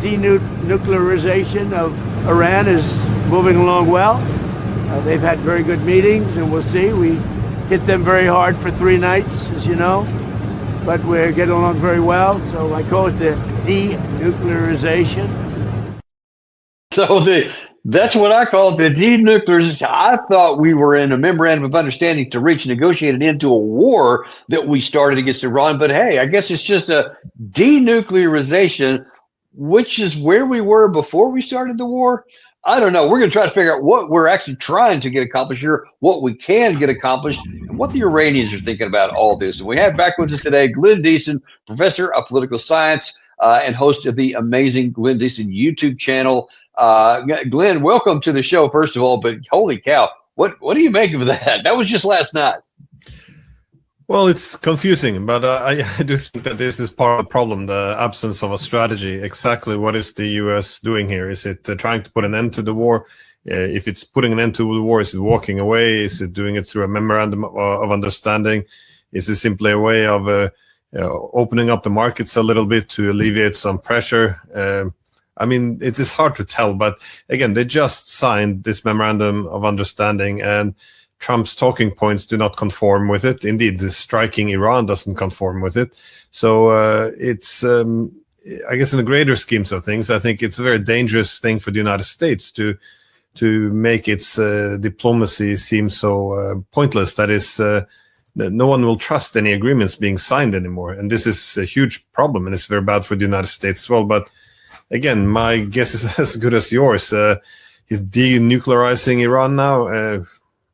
denuclearization of Iran is moving along well. They've had very good meetings, and we'll see. We hit them very hard for 3 nights, as you know, but we're getting along very well. So I call it the denuclearization. So that's what I call it, the denuclearization. I thought we were in a memorandum of understanding to reach negotiated into a war that we started against Iran. But hey, I guess it's just a denuclearization, which is where we were before we started the war. I don't know. We're going to try to figure out what we're actually trying to get accomplished here, what we can get accomplished, and what the Iranians are thinking about all this. And we have back with us today Glenn Diesen, professor of political science and host of the amazing Glenn Diesen YouTube channel. Glenn, welcome to the show, first of all, but holy cow, what do you make of that? That was just last night. Well, it's confusing, but I do think that this is part of the problem, the absence of a strategy. Exactly what is the U.S. doing here? Is it trying to put an end to the war? If it's putting an end to the war, is it walking away? Is it doing it through a memorandum of understanding? Is it simply a way of opening up the markets a little bit to alleviate some pressure? I mean, it is hard to tell, but again, they just signed this memorandum of understanding, and Trump's talking points do not conform with it. Indeed, the striking Iran doesn't conform with it. So it's, I guess in the greater schemes of things, I think it's a very dangerous thing for the United States to make its diplomacy seem so pointless. That is, no one will trust any agreements being signed anymore. And this is a huge problem, and it's very bad for the United States as well. But again, my guess is as good as yours. He's denuclearizing Iran now.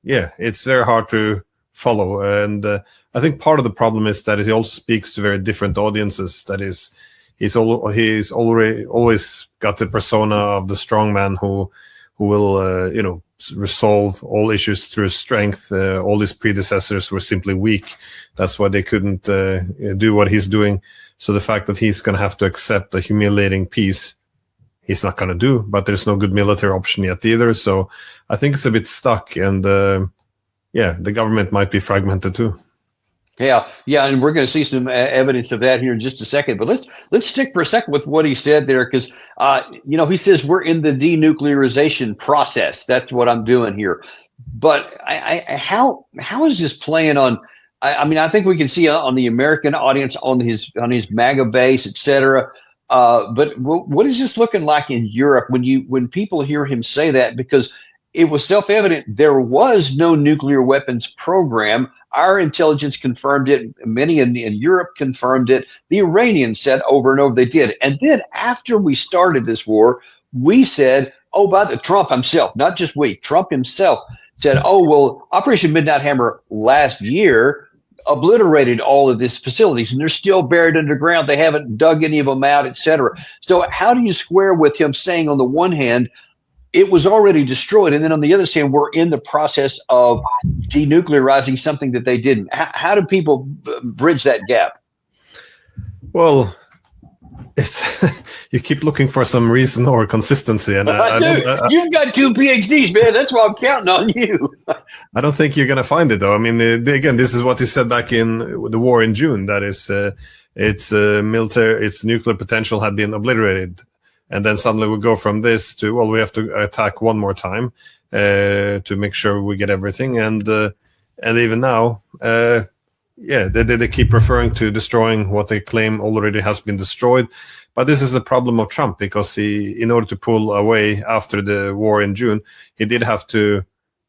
Yeah, it's very hard to follow. And I think part of the problem is that he also speaks to very different audiences. That is, he's already always got the persona of the strongman who will, resolve all issues through strength. All his predecessors were simply weak. That's why they couldn't do what he's doing. So the fact that he's going to have to accept a humiliating peace, he's not going to do, but there's no good military option yet either. So I think it's a bit stuck, and the government might be fragmented too. Yeah, and we're going to see some evidence of that here in just a second. But let's stick for a second with what he said there, because he says we're in the denuclearization process. That's what I'm doing here. But how is this playing on? I mean, I think we can see on the American audience, on his MAGA base, et cetera. But what is this looking like in Europe when people hear him say that? Because it was self-evident there was no nuclear weapons program. Our intelligence confirmed it. Many in Europe confirmed it. The Iranians said over and over they did. And then after we started this war, we said, Trump himself, not just we, Trump himself said, Operation Midnight Hammer last year obliterated all of these facilities, and they're still buried underground. They haven't dug any of them out, et cetera. So how do you square with him saying, on the one hand, it was already destroyed, and then on the other hand, we're in the process of denuclearizing something that they didn't? How do people bridge that gap? Well, it's you keep looking for some reason or consistency, and I do. You've got 2 PhDs, man. That's why I'm counting on you. I don't think you're going to find it, though. I mean, again, this is what he said back in the war in June. That is, its nuclear potential had been obliterated, and then suddenly we go from this to, we have to attack one more time to make sure we get everything, and even now. They keep referring to destroying what they claim already has been destroyed. But this is a problem of Trump, because in order to pull away after the war in June, he did have to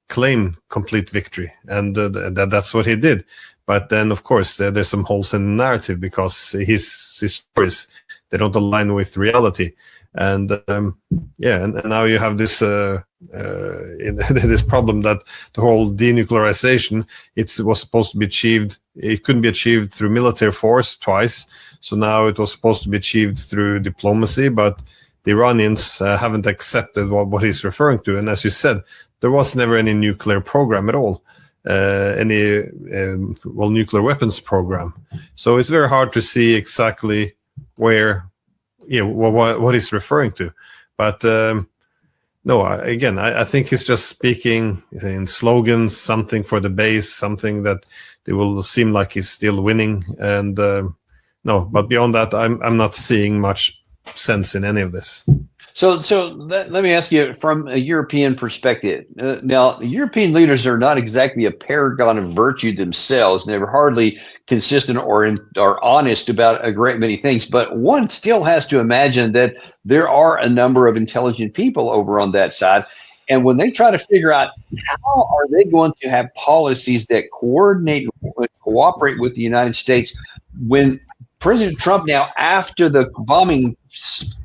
claim complete victory. And that's what he did. But then, of course, there's some holes in the narrative, because his stories, they don't align with reality. And and now you have this this problem that the whole denuclearization, it was supposed to be achieved. It couldn't be achieved through military force twice. So now it was supposed to be achieved through diplomacy, but the Iranians haven't accepted what he's referring to. And as you said, there was never any nuclear program at all, nuclear weapons program. So it's very hard to see exactly what he's referring to. But I think he's just speaking in slogans, something for the base, something that they will seem like he's still winning. And but beyond that, I'm not seeing much sense in any of this. So let me ask you from a European perspective. Now, the European leaders are not exactly a paragon of virtue themselves. They're hardly consistent or honest about a great many things. But one still has to imagine that there are a number of intelligent people over on that side. And when they try to figure out how are they going to have policies that coordinate and cooperate with the United States when President Trump now, after the bombing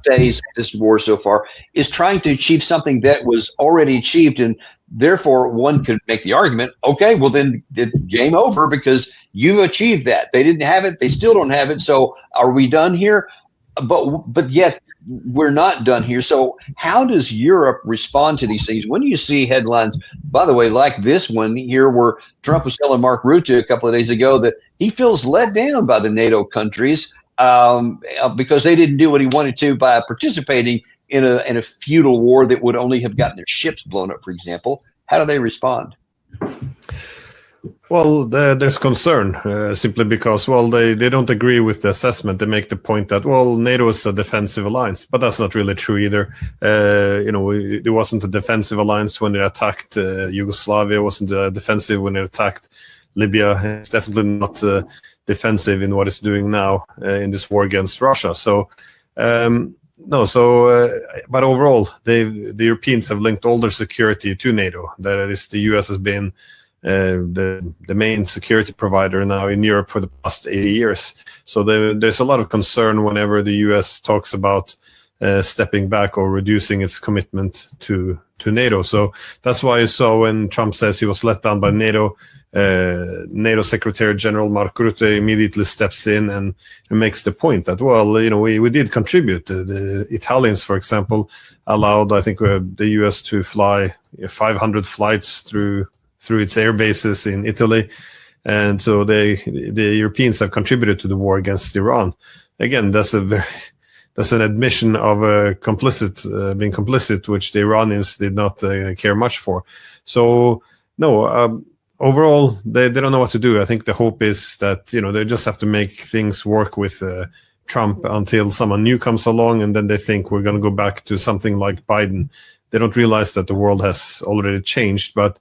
phase of this war so far, is trying to achieve something that was already achieved, and therefore one could make the argument, okay, well then it's game over because you've achieved that. They didn't have it, they still don't have it, so are we done here? But yet we're not done here. So how does Europe respond to these things? When you see headlines, by the way, like this one here, where Trump was telling Mark Rutte a couple of days ago that he feels let down by the NATO countries because they didn't do what he wanted to by participating in a feudal war that would only have gotten their ships blown up, for example. How do they respond? Well, there's concern simply because, well, they don't agree with the assessment. They make the point that, well, NATO is a defensive alliance, but that's not really true either. It wasn't a defensive alliance when it attacked Yugoslavia. It wasn't defensive when it attacked Libya. It's definitely not defensive in what it's doing now in this war against Russia. So, no. So, but overall, the Europeans have linked all their security to NATO. That is, the US has been the main security provider now in Europe for the past 80 years. So there's a lot of concern whenever the US talks about stepping back or reducing its commitment to NATO. So that's why you saw when Trump says he was let down by NATO, NATO Secretary General Mark Rutte immediately steps in and makes the point that, well, we did contribute. The Italians, for example, allowed, I think, the US to fly 500 flights through its air bases in Italy. And so the Europeans have contributed to the war against Iran. Again, that's an admission of being complicit, which the Iranians did not care much for. So no, overall, they don't know what to do. I think the hope is that, they just have to make things work with Trump until someone new comes along, and then they think we're going to go back to something like Biden. They don't realize that the world has already changed, but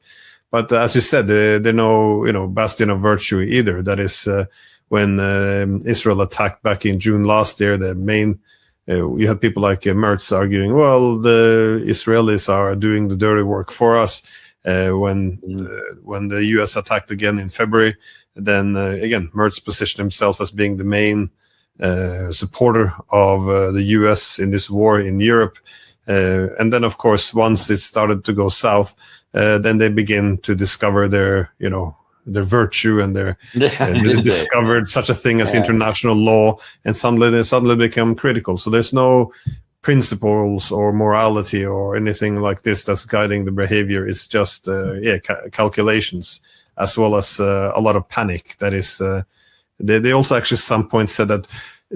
as you said, they're no bastion of virtue either. That is, when Israel attacked back in June last year, the main you had people like Merz arguing, well, the Israelis are doing the dirty work for us. When the U.S. attacked again in February, then again Merz positioned himself as being the main supporter of the U.S. in this war in Europe. And then, of course, once it started to go south, then they begin to discover their virtue, and they discovered such a thing as international law, and they become critical. So there's no principles or morality or anything like this that's guiding the behavior. It's just calculations, as well as a lot of panic. That is, they also actually some point said that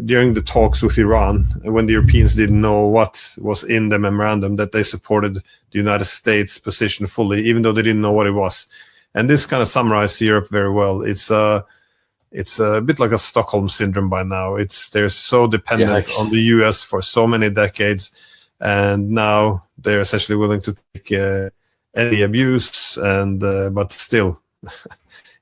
during the talks with Iran, when the Europeans didn't know what was in the memorandum, that they supported the United States position fully, even though they didn't know what it was. And this kind of summarizes Europe very well. It's a bit like a Stockholm syndrome by now. They're so dependent on the US for so many decades, and now they're essentially willing to take any abuse. And but still,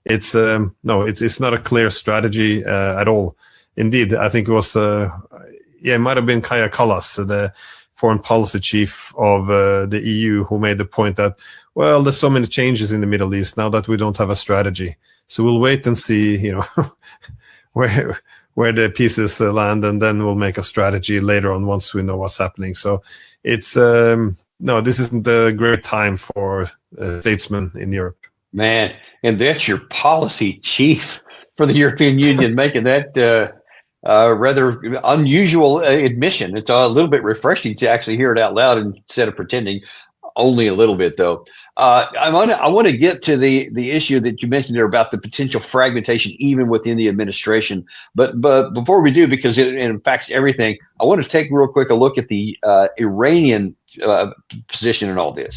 it's not a clear strategy at all. Indeed, I think it was it might have been Kaja Kallas, the foreign policy chief of the EU, who made the point that, well, there's so many changes in the Middle East now that we don't have a strategy. So we'll wait and see, where the pieces land, and then we'll make a strategy later on once we know what's happening. So it's no, this isn't a great time for statesmen in Europe. Man, and that's your policy chief for the European Union making that rather unusual admission. It's a little bit refreshing to actually hear it out loud instead of pretending. Only a little bit, though. I want to get to the issue that you mentioned there about the potential fragmentation even within the administration. But before we do, because it impacts everything, I want to take real quick a look at the Iranian position in all this.